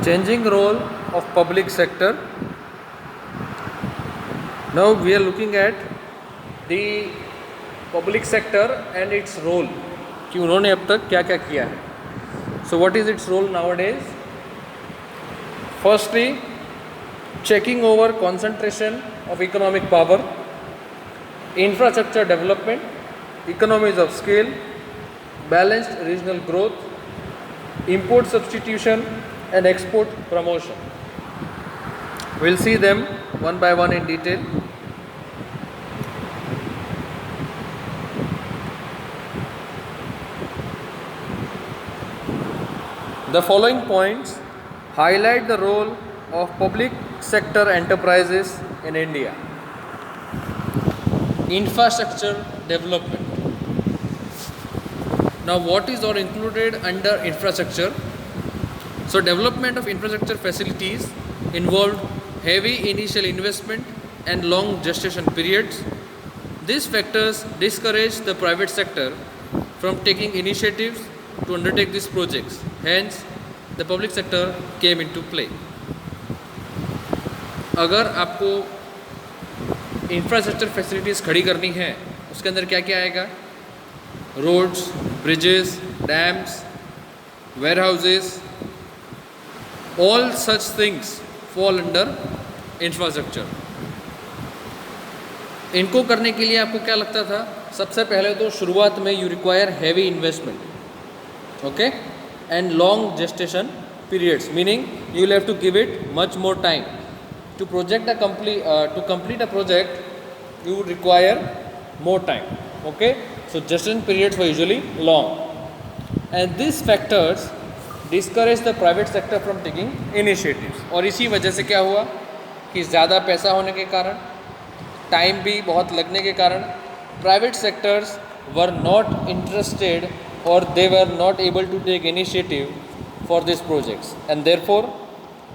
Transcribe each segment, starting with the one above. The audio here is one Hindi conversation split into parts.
Changing role of public sector. Now we are looking at the public sector and its role कि उन्होंने अब तक क्या क्या किया है. So what is its role nowadays? Firstly, checking over concentration of economic power, infrastructure development, economies of scale, balanced regional growth, import substitution and export promotion. We'll see them one by one in detail. The following points highlight the role of public sector enterprises in India. Infrastructure development. Now, what is all included under infrastructure? So, development of infrastructure facilities involved heavy initial investment and long gestation periods. These factors discourage the private sector from taking initiatives to undertake these projects. Hence, the public sector came into play. अगर आपको इंफ्रास्ट्रक्चर फैसिलिटीज़ खड़ी करनी है उसके अंदर क्या क्या आएगा? Roads, bridges, dams, warehouses, all such things fall under infrastructure. इनको करने के लिए आपको क्या लगता था? सबसे पहले तो शुरुआत में you require heavy investment, okay, and long gestation periods, meaning you will have to give it much more time to complete a project. You require more time, okay. So gestation periods were usually long, and these factors discourage the private sector from taking initiatives. और इसी वजह से क्या हुआ कि ज़्यादा पैसा होने के कारण, टाइम भी बहुत लगने के कारण, private sectors were not interested or they were not able to take initiative for these projects, and therefore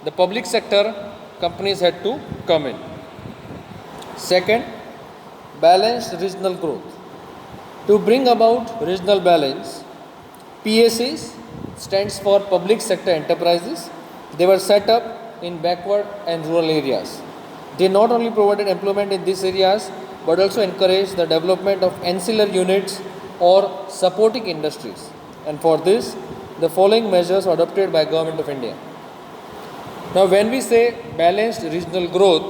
the public sector companies had to come in. Second, balanced regional growth. To bring about regional balance, PSEs stands for public sector enterprises. They were set up in backward and rural areas. They not only provided employment in these areas but also encouraged the development of ancillary units or supporting industries. And for this, the following measures were adopted by Government of India. Now when we say balanced regional growth,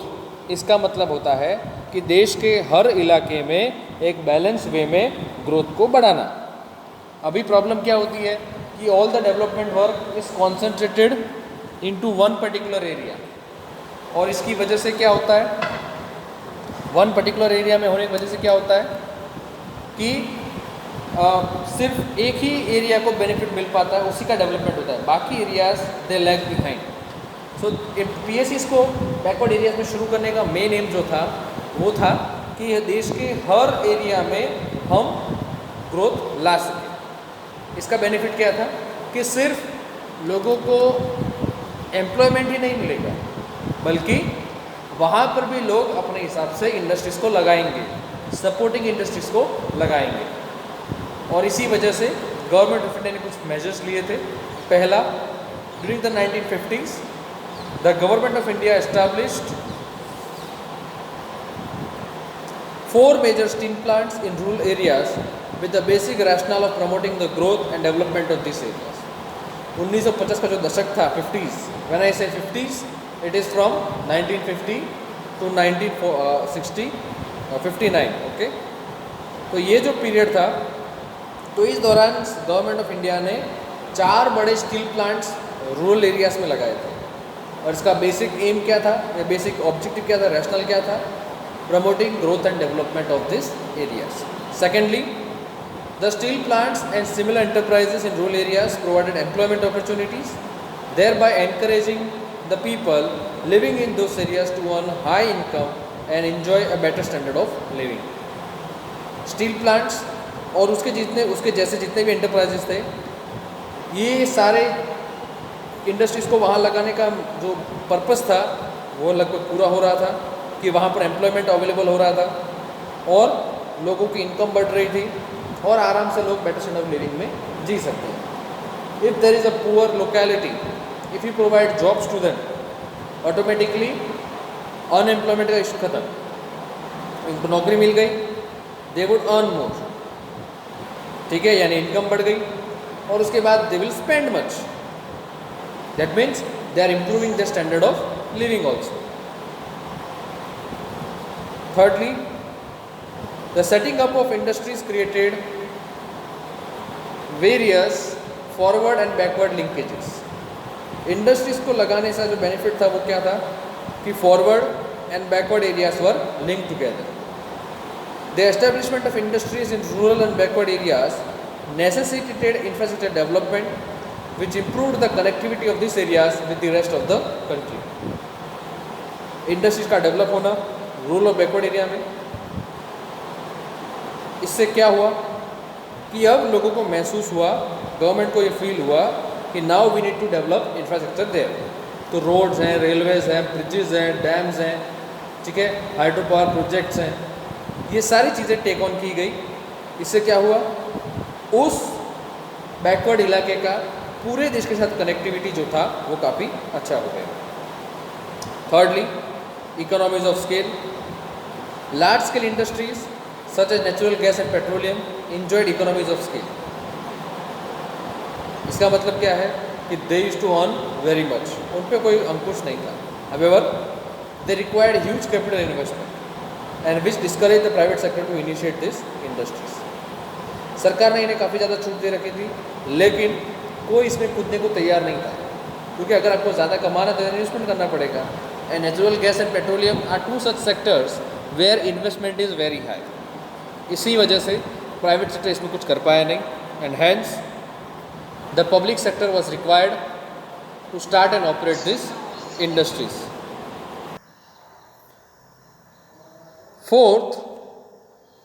इसका मतलब होता है कि देश के हर इलाके में एक बैलेंस वे में ग्रोथ को बढ़ाना. अभी प्रॉब्लम क्या होती है कि all the development work is concentrated into one particular area, और इसकी वजह से क्या होता है, वन पर्टिकुलर एरिया में होने की वजह से क्या होता है कि सिर्फ एक ही एरिया को बेनिफिट मिल पाता है, उसी का डेवलपमेंट होता है, बाकी areas they lag behind. So PSEs को बैकवर्ड एरियाज में शुरू करने का मेन एम जो था वो था कि देश के हर एरिया में हम ग्रोथ ला सकें. इसका बेनिफिट क्या था कि सिर्फ लोगों को एम्प्लॉयमेंट ही नहीं मिलेगा बल्कि वहाँ पर भी लोग अपने हिसाब से इंडस्ट्रीज़ को लगाएंगे, सपोर्टिंग इंडस्ट्रीज़ को लगाएंगे. और इसी वजह से गवर्नमेंट ऑफ इंडिया ने कुछ मेजर्स लिए थे. पहला, during the 1950s the government of India established 4 major steel plants in rural areas with the basic rationale of promoting the growth and development of these areas. 1950 का जो दशक था, 50s, when I say 50s, it is from 1950 to 1960 59, okay. तो ये जो पीरियड था, तो इस दौरान गवर्नमेंट ऑफ इंडिया ने 4 बड़े स्टील प्लांट्स रूरल एरियाज़ में लगाए थे. और इसका बेसिक एम क्या था, या बेसिक ऑब्जेक्टिव क्या था, रैशनल क्या था? Promoting growth and development of this areas. Secondly, the steel plants and similar enterprises in rural areas provided employment opportunities, thereby encouraging the people living in those areas to earn high income and enjoy a better standard of living. Steel plants और उसके जैसे जितने भी एंटरप्राइजेस थे, ये सारे इंडस्ट्रीज़ को वहाँ लगाने का जो पर्पस था वो लगभग पूरा हो रहा था कि वहाँ पर एम्प्लॉयमेंट अवेलेबल हो रहा था और लोगों की इनकम बढ़ रही थी और आराम से लोग बेटर स्टैंडर्ड ऑफ लिविंग में जी सकते हैं. If there is a poor locality if you provide jobs to them, automatically unemployment का इशू खत्म, इनको नौकरी मिल गई, दे वुड अर्न मोर, ठीक है, यानी इनकम बढ़ गई, और उसके बाद they will spend much, that means they are improving the standard of living also. Thirdly, the setting up of industries created various forward and backward linkages. Industries को लगाने से जो बेनिफिट था वो क्या था कि forward and backward areas were link together. The establishment of industries in rural and backward areas necessitated infrastructure development which improved the connectivity of these areas with the rest of the country. Industries का डेवलप होना रूरल और बैकवर्ड एरिया में, इससे क्या हुआ कि अब लोगों को महसूस हुआ, गवर्नमेंट को ये फील हुआ कि now we need to develop infrastructure there. तो रोड्स हैं, रेलवेज हैं, ब्रिजेस हैं, डैम्स हैं, ठीक है, हाइड्रो पावर प्रोजेक्ट्स हैं, ये सारी चीज़ें टेक ऑन की गई. इससे क्या हुआ, उस बैकवर्ड इलाके का पूरे देश के साथ कनेक्टिविटी जो था वो काफ़ी अच्छा हो गया. Thirdly, economies of scale. Large scale industries such as natural gas and petroleum enjoyed economies of scale. इसका मतलब क्या है कि they used to earn very much, उन पे कोई अंकुश नहीं था. However, they required huge capital investment and which discouraged the private sector to initiate this industries. सरकार ने इन्हें काफ़ी ज़्यादा छूट दे रखी थी, लेकिन कोई इसमें कूदने को तैयार नहीं था, क्योंकि अगर आपको ज़्यादा कमाना तो इन्वेस्टमेंट करना पड़ेगा. And natural gas and petroleum are two such sectors where investment is very high. इसी वजह से प्राइवेट सेक्टर इसमें कुछ कर पाया नहीं, and hence the public sector was required to start and operate this industries. Fourth,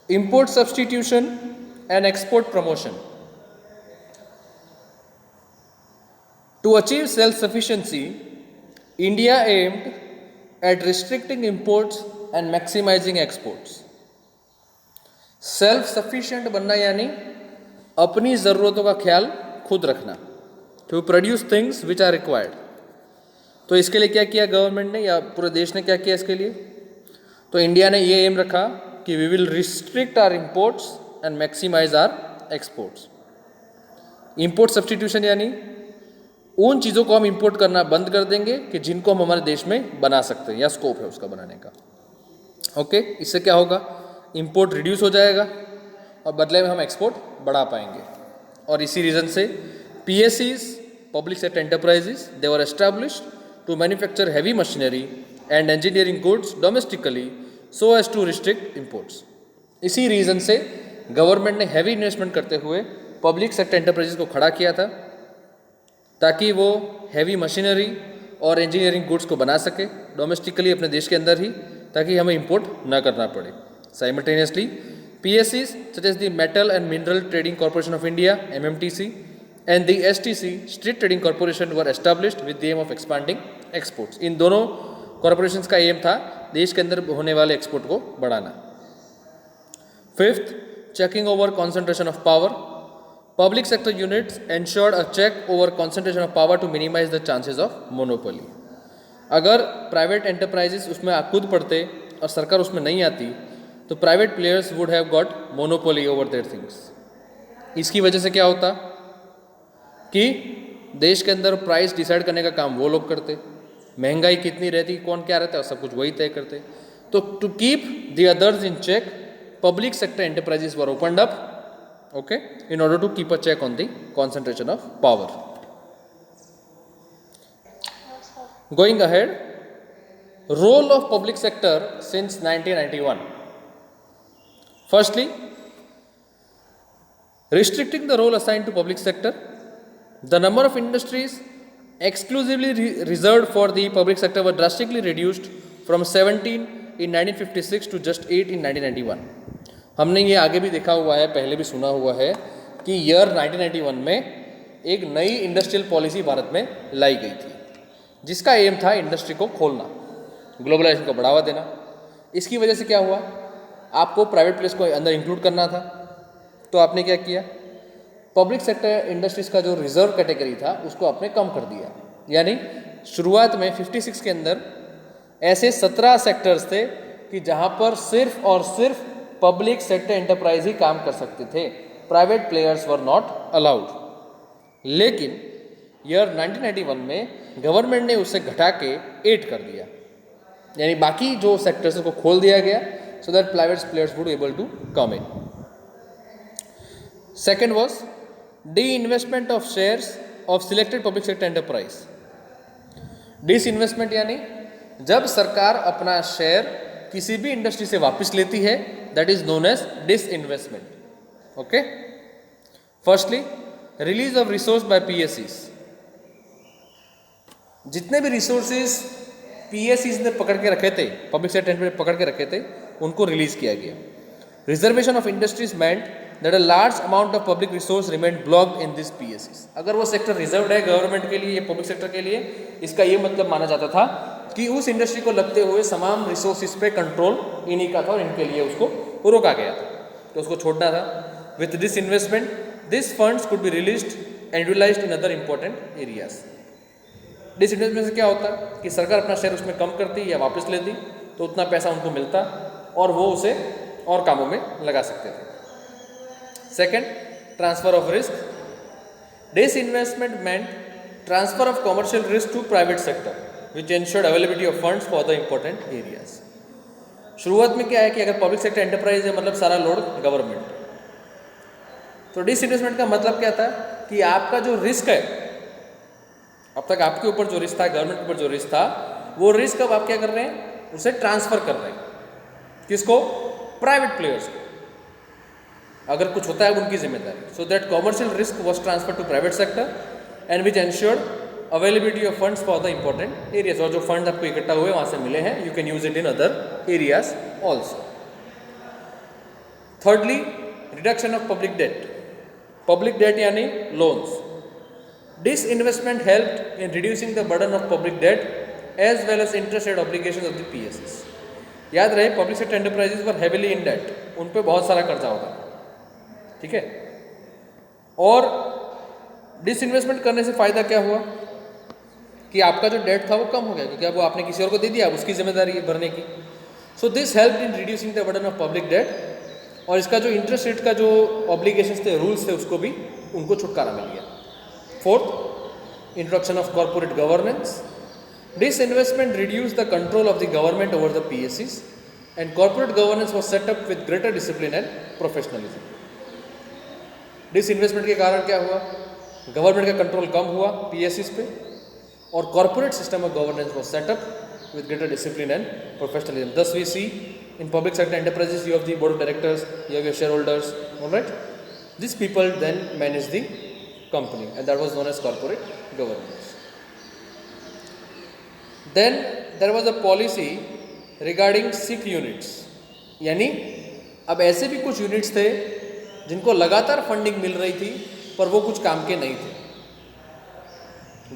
import substitution and export promotion. To achieve self-sufficiency, India aimed at restricting imports and maximizing exports. Self-sufficient बनना यानी अपनी ज़रूरतों का ख्याल खुद रखना, to produce things which are required. तो इसके लिए क्या किया गवर्नमेंट ने या पूरे देश ने क्या किया इसके लिए? तो इंडिया ने ये एम रखा कि we will restrict our imports and maximise our exports. Import substitution यानी उन चीज़ों को हम इंपोर्ट करना बंद कर देंगे कि जिनको हम हमारे देश में बना सकते हैं या स्कोप है उसका बनाने का. ओके, इससे क्या होगा, इंपोर्ट रिड्यूस हो जाएगा और बदले में हम एक्सपोर्ट बढ़ा पाएंगे. और इसी रीज़न से PSEs, public sector enterprises, they were established to manufacture heavy machinery and engineering goods domestically so as to restrict imports. इसी रीज़न से गवर्नमेंट ने हैवी इन्वेस्टमेंट करते हुए पब्लिक सेक्टर एंटरप्राइजेस को खड़ा किया था ताकि वो हैवी मशीनरी और इंजीनियरिंग गुड्स को बना सके डोमेस्टिकली अपने देश के अंदर ही, ताकि हमें इंपोर्ट ना करना पड़े. Simultaneously PSEs such as the Metal and Mineral Trading Corporation of India MMTC and the STC Street Trading Corporation were established with the aim of expanding exports. इन दोनों कॉरपोरेशंस का एम था देश के अंदर होने वाले एक्सपोर्ट को बढ़ाना. Fifth, checking over concentration of power. Public sector units ensured a check over concentration of power to minimise the chances of monopoly. अगर प्राइवेट एंटरप्राइजेस उसमें कूद पड़ते और सरकार उसमें नहीं आती तो private players would have got monopoly over their things. इसकी वजह से क्या होता कि देश के अंदर प्राइस डिसाइड करने का काम वो लोग करते, महंगाई कितनी रहती, कौन क्या रहता है, सब कुछ वही तय करते. तो to keep the others in check, public sector enterprises were opened up, okay, in order to keep a check on the concentration of power. Going ahead, role of public sector since 1991. Firstly, restricting the role assigned to public sector. The number of industries exclusively reserved for the public sector were drastically reduced from 17 in 1956 to just 8 in 1991. हमने ये आगे भी देखा हुआ है, पहले भी सुना हुआ है कि ईयर 1991 में एक नई इंडस्ट्रियल पॉलिसी भारत में लाई गई थी जिसका एम था इंडस्ट्री को खोलना, ग्लोबलाइजेशन को बढ़ावा देना. इसकी वजह से क्या हुआ, आपको प्राइवेट प्लेस को अंदर इंक्लूड करना था, तो आपने क्या किया, पब्लिक सेक्टर इंडस्ट्रीज़ का जो रिजर्व कैटेगरी था उसको आपने कम कर दिया. यानी शुरुआत में 56 के अंदर ऐसे 17 सेक्टर्स थे कि जहां पर सिर्फ और सिर्फ पब्लिक सेक्टर एंटरप्राइज ही काम कर सकते थे, private players were not allowed. लेकिन ईयर 1991 में गवर्नमेंट ने उसे घटा के 8 कर दिया, यानी बाकी जो सेक्टर्स को खोल दिया गया so that private players would able to come in. Second was de-investment of shares of selected public sector enterprise. Disinvestment यानी जब सरकार अपना शेयर किसी भी इंडस्ट्री से वापस लेती है, that is known as disinvestment. Okay, firstly release of resource by पीएससीज। जितने भी रिसोर्सेज पीएससीज ने पकड़ के रखे थे, पब्लिक सेक्टर एंटरप्राइज पकड़ के रखे थे, उनको रिलीज किया गया। Reservation of industries meant that a large amount of public resource remain blocked in this पीएससीज। अगर वो सेक्टर रिजर्व्ड है गवर्नमेंट के लिए या पब्लिक सेक्टर के लिए, इसका ये मतलब माना जाता था कि उस इंडस्ट्री को लगते हुए तमाम रिसोर्सेज पे कंट्रोल इन्हीं का था और इनके लिए उसको रोका गया था, तो उसको छोड़ना था। With this investment this funds could be released and utilised in other important areas. Disinvestment से क्या होता कि सरकार अपना शेयर उसमें कम करती या वापस लेती, तो उतना पैसा उनको मिलता और वो उसे और कामों में लगा सकते थे। Second, transfer of risk. Disinvestment मेंट transfer of commercial risk to private sector which ensured availability of funds for the important areas. शुरुआत में क्या है कि अगर पब्लिक सेक्टर एंटरप्राइज है मतलब सारा लोड गवर्नमेंट, तो डिसइन्वेस्टमेंट का मतलब क्या था कि आपका जो रिस्क है, अब तक आपके ऊपर जो रिस्क था, गवर्नमेंट के ऊपर जो रिस्क था, वो रिस्क अब आप क्या कर रहे हैं, उसे ट्रांसफर कर रहे हैं। किसको? प्राइवेट प्लेयर्स को। अगर कुछ होता है उनकी जिम्मेदारी। So that commercial risk was transfer to private sector and which ensured availability of funds for the important areas. और जो फंड आपको इकट्ठा हुए वहां से मिले हैं, you can use it in other areas also. Thirdly, reduction of public debt. Public debt यानी loans. Disinvestment helped in reducing the burden of public debt as well as interest rate obligations of the PSS. याद रहे पब्लिक सेक्टर एंटरप्राइजेस वर हेविली इन डेट, उन पे बहुत सारा कर्जा होता है, ठीक है। और डिसइन्वेस्टमेंट करने से फायदा क्या हुआ कि आपका जो डेट था वो कम हो गया, क्योंकि अब वो आपने किसी और को दे दिया, अब उसकी जिम्मेदारी है भरने की। So this help in reducing the burden of public debt, और इसका जो इंटरेस्ट रेट का जो ऑब्लिगेशंस थे, रूल्स थे, उसको भी उनको छुटकारा मिल गया। Fourth, introduction of corporate governance. Disinvestment reduced the control of the government over the PSCs and corporate governance was set up with greater discipline and professionalism. Disinvestment के कारण क्या हुआ? गवर्नमेंट का कंट्रोल कम हुआ PSCs पे, और corporate system of governance was set up with greater discipline and professionalism. Thus we see in public sector enterprises you have the board of directors, you have your shareholders, all right? These people then manage the company and that was known as corporate governance. Then there was a policy regarding sick units, यानी अब ऐसे भी कुछ यूनिट्स थे जिनको लगातार फंडिंग मिल रही थी पर वो कुछ काम के नहीं थे,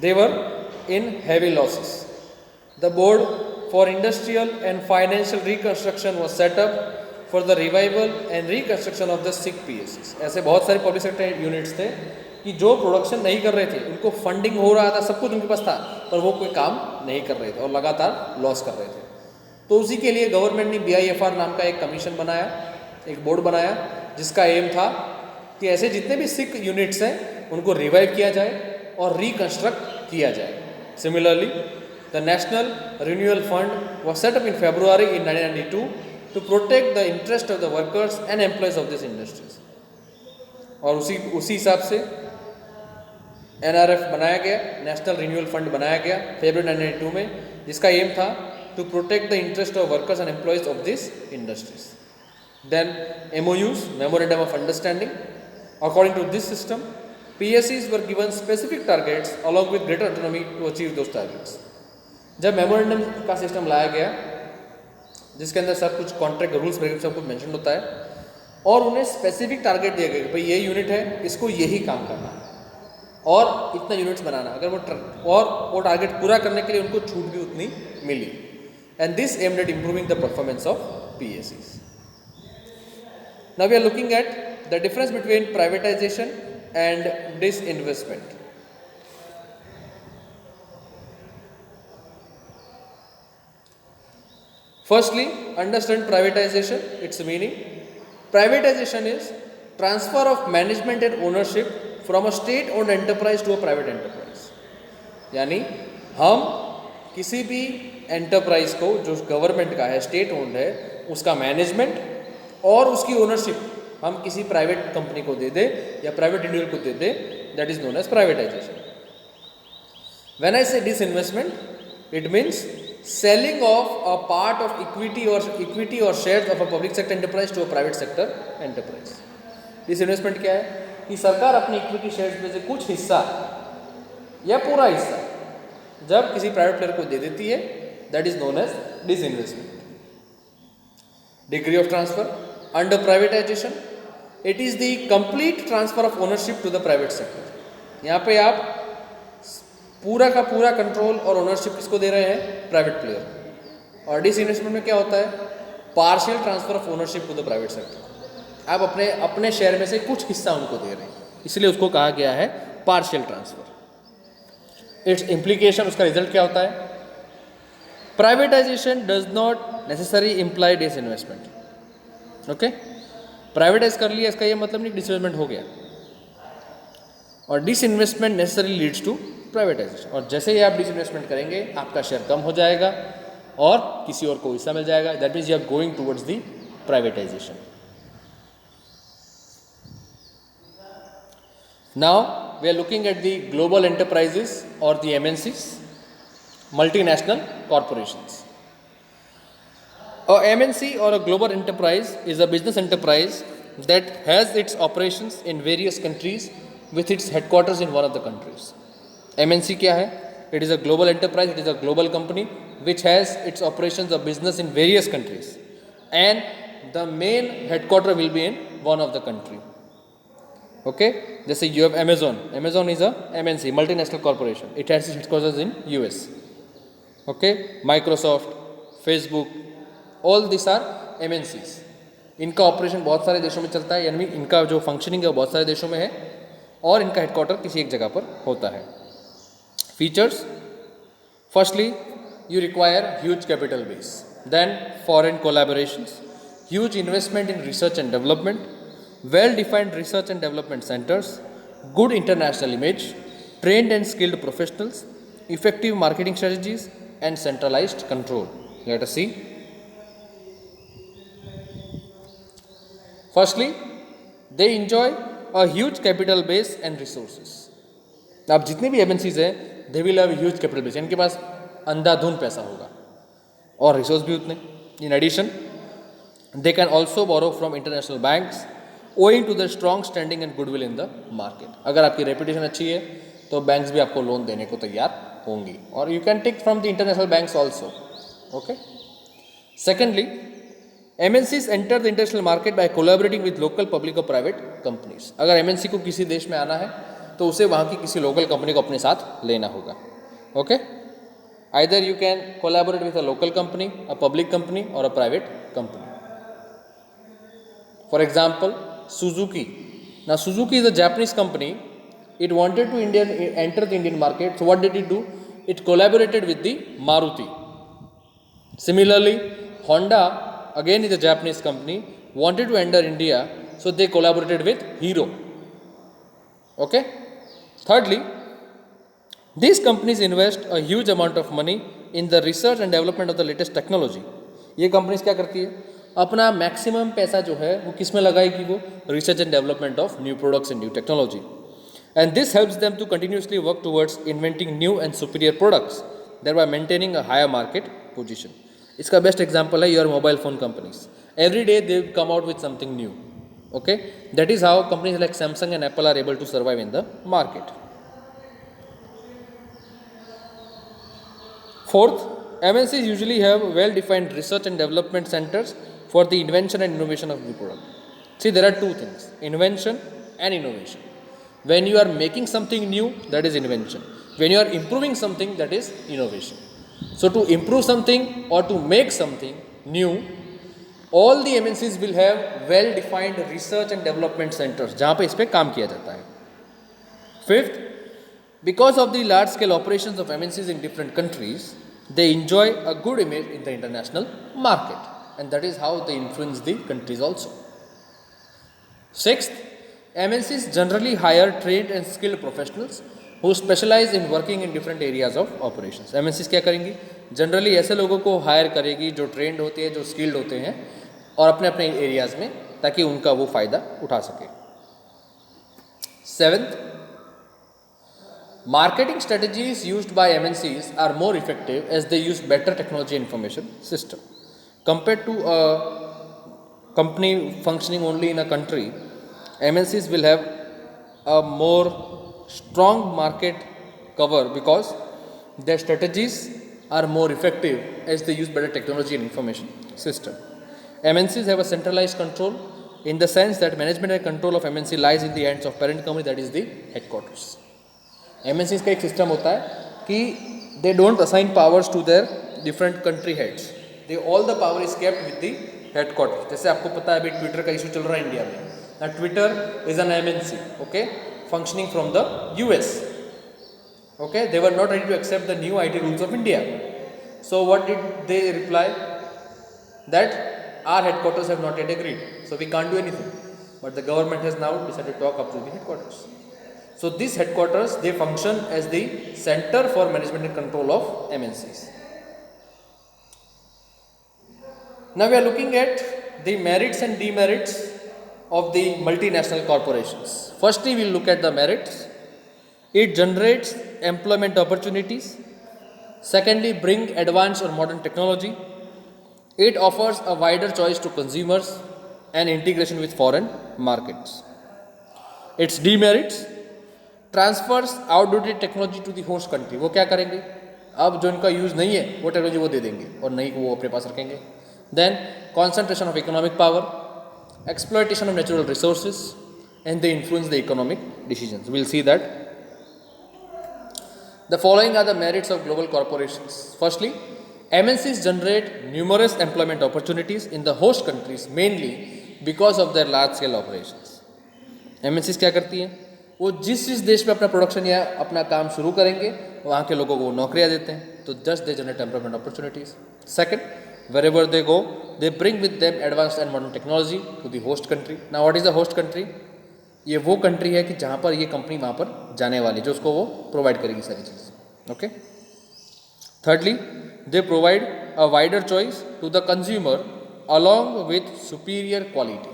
they were in heavy losses. The board for industrial and financial reconstruction was set up for the revival and reconstruction of the sick PSCs. ऐसे बहुत सारे पब्लिक सेक्टर यूनिट्स थे कि जो प्रोडक्शन नहीं कर रहे थे, उनको फंडिंग हो रहा था, सब कुछ उनके पास था, पर वो कोई काम नहीं कर रहे थे और लगातार लॉस कर रहे थे। तो उसी के लिए गवर्नमेंट ने BIFR नाम का एक कमीशन बनाया, एक बोर्ड बनाया, जिसका एम था कि ऐसे जितने भी सिक यूनिट्स हैं उनको रिवाइव किया जाए और रिकंस्ट्रक्ट किया जाए। Similarly the national renewal fund was set up in February in 1992 to protect the interest of the workers and employees of this industries. और उसी हिसाब से NRF बनाया गया, नेशनल रिन्यूअल फंड बनाया गया February 1992 में, जिसका एम था to protect the interest of workers and employees of this industries. Then MOUs, memorandum of understanding. According to this system PSCs were given specific targets along with greater autonomy to achieve those targets. जब मेमोरेंडम का सिस्टम लाया गया, जिसके अंदर सब कुछ कॉन्ट्रैक्ट रूल्स सब कुछ मेंशन होता है, और उन्हें स्पेसिफिक टारगेट दिया गया कि भाई ये यूनिट है, इसको यही काम करना है और इतना यूनिट्स बनाना। अगर वो टारगेट पूरा करने के लिए उनको छूट भी उतनी मिली। And this aimed at improving the performance of PSCs. Now we are looking at the difference between privatization and disinvestment. Firstly, understand privatization, its meaning. Privatization is transfer of management and ownership from a state owned enterprise to a private enterprise. यानी हम किसी भी एंटरप्राइज को जो गवर्नमेंट का है, स्टेट ओन्ड है, उसका मैनेजमेंट और उसकी ओनरशिप हम किसी प्राइवेट कंपनी को दे दे या प्राइवेट इंडिविजुअल को दे दे, that is known as privatization. When I say disinvestment, it means selling of a part of equity or shares of a public sector enterprise to a private sector enterprise. Disinvestment क्या है कि सरकार अपने इक्विटी शेयर्स में से कुछ हिस्सा या पूरा हिस्सा जब किसी प्राइवेट प्लेयर को दे देती है, that is known as disinvestment. Degree of transfer under privatisation, it is the complete transfer of ownership to the private sector. यहाँ पे आप पूरा का पूरा कंट्रोल और ओनरशिप किसको दे रहे हैं? Private player. और डिसइन्वेस्टमेंट में क्या होता है? Partial transfer of ownership to the private sector. आप अपने शेयर में से कुछ हिस्सा उनको दे रहे हैं, इसलिए उसको कहा गया है पार्शियल ट्रांसफर. इट्स इम्प्लीकेशन, उसका रिजल्ट क्या होता है? Privatisation does not necessary imply disinvestment. Okay, privatise कर लिया इसका ये मतलब नहीं डिसइन्वेस्टमेंट हो गया. और disinvestment necessary leads to privatisation. और जैसे ही आप डिसइन्वेस्टमेंट करेंगे आपका शेयर कम हो जाएगा और किसी और को हिस्सा मिल जाएगा. That means you are going towards the privatization. Now we are looking at the global enterprises और the MNCs, multinational corporations. A MNC or a global enterprise is a business enterprise that has its operations in various countries with its headquarters in one of the countries. MNC क्या है? It is a global enterprise, it is a global company which has its operations of business in various countries and the main headquarter will be in one of the country. Okay, जैसे you have Amazon. Amazon is a MNC, multinational corporation. It has its headquarters in US. Okay, Microsoft, Facebook, all this are MNCs. इनका ऑपरेशन बहुत सारे देशों में चलता है, यानी इनका जो फंक्शनिंग है वो बहुत सारे देशों में है और इनका हेडक्वार्टर किसी एक जगह पर होता है. Features, firstly you require huge capital base, then foreign collaborations, huge investment in research and development, well defined research and development centres, good international image, trained and skilled professionals, effective marketing strategies and centralised control. Let us see. Firstly, they enjoy a huge capital base and resources. अब जितने भी MNCs हैं, they will have a huge capital base. इनके पास अंधाधुंध पैसा होगा और रिसोर्स भी उतने. In addition, they can also borrow from international banks, owing to their strong standing and goodwill in the market. अगर आपकी रेपुटेशन अच्छी है, तो बैंक्स भी आपको लोन देने को तैयार होंगी. और you can take from the international banks also. Okay. Secondly, MNCs enter the international market by collaborating with local public or private companies. अगर MNC को किसी देश में आना है तो उसे वहाँ की किसी लोकल कंपनी को अपने साथ लेना होगा. Okay, either you can collaborate with a local company, a public company और a private company. For example Suzuki. Now Suzuki is a Japanese company. It wanted to enter the Indian market. So what did it do? It collaborated with the Maruti. Similarly, Honda again is a Japanese company, wanted to enter India, so they collaborated with Hero. Okay. Thirdly, these companies invest a huge amount of money in the research and development of the latest technology. ये कंपनीज क्या करती है? अपना मैक्सिमम पैसा जो है वो किस में लगाएगी? वो research and development of new products and new technology. And this helps them to continuously work towards inventing new and superior products, thereby maintaining a higher market position. इसका बेस्ट एग्जाम्पल है your mobile phone companies. Every day they come out with something new. Okay, that is how companies like Samsung and Apple are able to survive in the market. Fourth, MNCs usually have well-defined research and development centers for the invention and innovation of new product. See, there are two things: invention and innovation. When you are making something new, that is invention. When you are improving something, that is innovation. So to improve something or to make something new, all the MNCs will have well-defined research and development centers जहाँ पे इस पे काम किया जाता है. Fifth, because of the large-scale operations of MNCs in different countries, they enjoy a good image in the international market, and that is how they influence the countries also. Sixth, MNCs generally hire trained and skilled professionals who specialize in working in different areas of operations. MNCs क्या करेंगी? जनरली ऐसे लोगों को हायर करेगी जो ट्रेंड होते हैं, जो स्किल्ड होते हैं और अपने अपने एरियाज में, ताकि उनका वो फ़ायदा उठा सके. Seventh, marketing strategies used by MNCs are more effective as they use better technology information system. Compared to a company functioning only in a country, MNCs will have a more strong market cover because their strategies are more effective as they use better technology and information system. MNCs have a centralized control in the sense that management and control of MNC lies in the hands of parent company, that is the headquarters. MNCs का एक सिस्टम होता है कि they don't assign powers to their different country heads. They all the power is kept with the headquarters. जैसे आपको पता है अभी ट्विटर का इशू चल रहा है इंडिया में. Now Twitter is an MNC, okay, functioning from the US. Okay, they were not ready to accept the new IT rules of India. So what did they reply? That our headquarters have not yet agreed, so we can't do anything. But the government has now decided to talk up to the headquarters. So these headquarters, they function as the center for management and control of MNCs. Now we are looking at the merits and demerits of the multinational corporations. Firstly, we will look at the merits. It generates employment opportunities. Secondly, bring advanced or modern technology. It offers a wider choice to consumers and integration with foreign markets. Its demerits: transfers outdated technology to the host country. वो क्या करेंगे? अब जो इनका यूज़ नहीं है वो टेक्नोलॉजी वो दे देंगे और नहीं को वो अपने पास रखेंगे. Then concentration of economic power, exploitation of natural resources, and they influence the economic decisions. We'll see that. The following are the merits of global corporations. Firstly, MNCs generate numerous employment opportunities in the host countries mainly because of their large scale operations. MNCs क्या करती हैं? वो जिस देश में अपना प्रोडक्शन या अपना काम शुरू करेंगे वहाँ के लोगों को नौकरियाँ देते हैं, तो just they generate employment opportunities. Second, wherever they go, they bring with them advanced and modern technology to the host country. Now what is the host country? ये वो कंट्री है कि जहाँ पर ये कंपनी वहाँ पर जाने वाली, जो उसको वो प्रोवाइड करेगी सारी चीज़. Okay. Thirdly, they provide a wider choice to the consumer along with superior quality.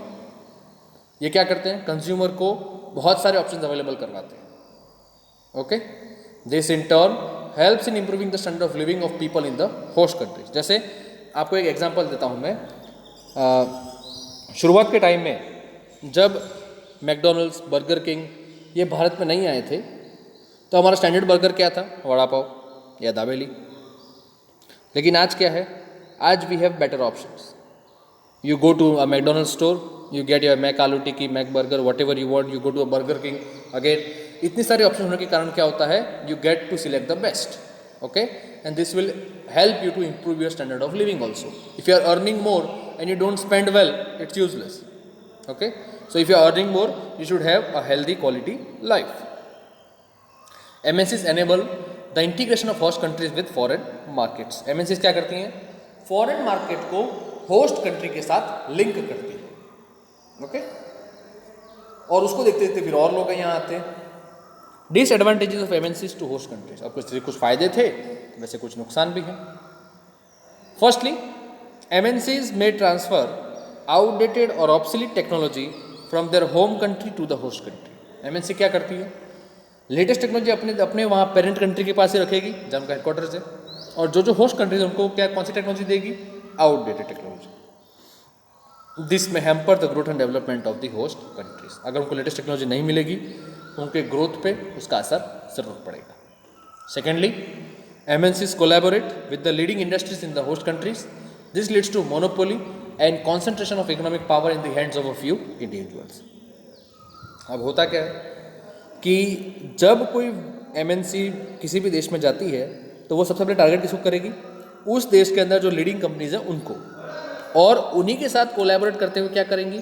ये क्या करते हैं? कंज्यूमर को बहुत सारे ऑप्शंस अवेलेबल करवाते हैं. Okay. This in turn helps in improving the standard of living of people in the host countries. जैसे आपको एक एग्जांपल देता हूँ मैं. शुरुआत के टाइम में जब मैकडोनल्ड्स, बर्गर किंग ये भारत में नहीं आए थे, तो हमारा स्टैंडर्ड बर्गर क्या था? वड़ा पाव या दाबेली. लेकिन आज क्या है? आज we have better options. You go to a McDonald's store, you get your Mc aloo tikki, Mc burger, whatever you want. You go to a Burger King again. इतने सारे ऑप्शन होने के कारण क्या होता है? You get to select the best. Okay. And this will help you to improve your standard of living also. If you are earning more and you don't spend well, it's useless. Okay. So if you are earning more, you should have a healthy quality life. MNCs enable the integration of host countries with foreign markets. MNCs क्या करती हैं? फॉरेन मार्केट को होस्ट कंट्री के साथ लिंक करती है. ओके. और उसको देखते देखते फिर और लोग यहाँ आते हैं. Disadvantages of MNCs to host countries. अब कुछ फायदे थे, वैसे कुछ नुकसान भी हैं. Firstly, MNCs may transfer outdated or obsolete technology from their home country to the host country. MNC क्या करती है? लेटेस्ट टेक्नोलॉजी अपने वहाँ पेरेंट कंट्री के पास ही रखेगी जहाँ का हेडक्वार्टर्स है, और जो होस्ट कंट्रीज उनको क्या कौन सी टेक्नोलॉजी देगी? Outdated technology. दिस में hamper the growth and development of the host countries. अगर उनको लेटेस्ट टेक्नोलॉजी नहीं मिलेगी उनके ग्रोथ पे उसका असर ज़रूर पड़ेगा. Secondly, MNCs collaborate with the leading industries in the host countries. This leads to monopoly and concentration of economic power in the hands of a few individuals. अब होता क्या है कि जब कोई MNC किसी भी देश में जाती है तो वो सबसे पहले टारगेट किसको करेगी? उस देश के अंदर जो लीडिंग कंपनीज हैं उनको, और उन्हीं के साथ कोलैबोरेट करते हुए क्या करेंगी?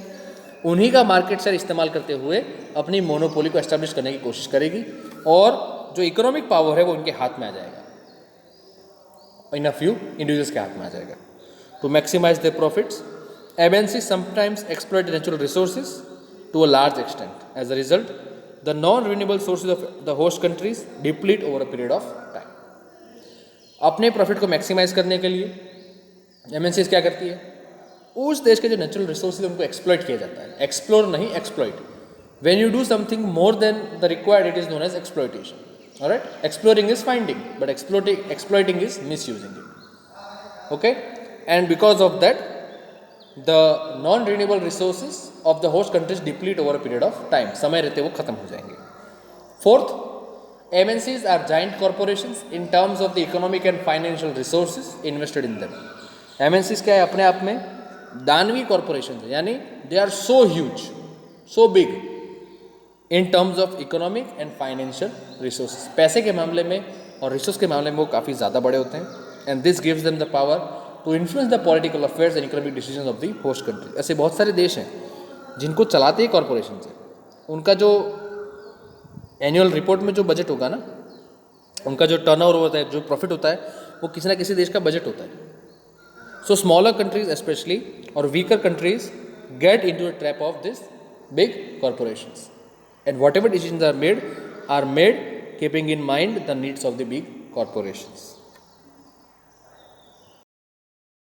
उन्हीं का मार्केट शेयर इस्तेमाल करते हुए अपनी मोनोपोली को एस्टैब्लिश करने की कोशिश करेगी, और जो इकोनॉमिक पावर है वो उनके हाथ में आ जाएगा. इन अ फ्यू इंडिविजुअल्स के हाथ में आ जाएगा. To maximise the profits, MNC sometimes exploit natural resources to a large extent. As a result, the non-renewable sources of the host countries deplete over a period of time. अपने प्रॉफिट को मैक्सिमाइज करने के लिए MNCs क्या करती है, उस देश के जो नेचुरल रिसोर्सेज उनको एक्सप्लॉइट किया जाता है. एक्सप्लोर नहीं, exploit. When you do something more than the required, it is known as exploitation. Alright? Exploring is finding, but exploiting is misusing it. Okay? And because of that, the non-renewable resources of the host countries deplete over a period of time. समय रहते वो खत्म हो जाएंगे. Fourth, MNCs are giant corporations in terms of the economic and financial resources invested in them. MNCs क्या है, अपने आप में दानवी कॉरपोरेशन है, यानी they are so huge, so big in terms of economic and financial resources. पैसे के मामले में और रिसोर्स के मामले में वो काफ़ी ज़्यादा बड़े होते हैं. And this gives them the power to influence the political affairs and economic decisions of the host country. ऐसे बहुत सारे देश हैं जिनको चलाते ही कॉरपोरेशन से. उनका जो एनुअल रिपोर्ट में जो बजट होगा ना, उनका जो टर्नओवर होता है, जो प्रॉफिट होता है, वो किसी ना किसी देश का बजट होता है. सो स्मॉलर कंट्रीज स्पेशली और weaker countries get into the trap of this big corporations. And whatever decisions are made keeping in mind the needs of the big corporations.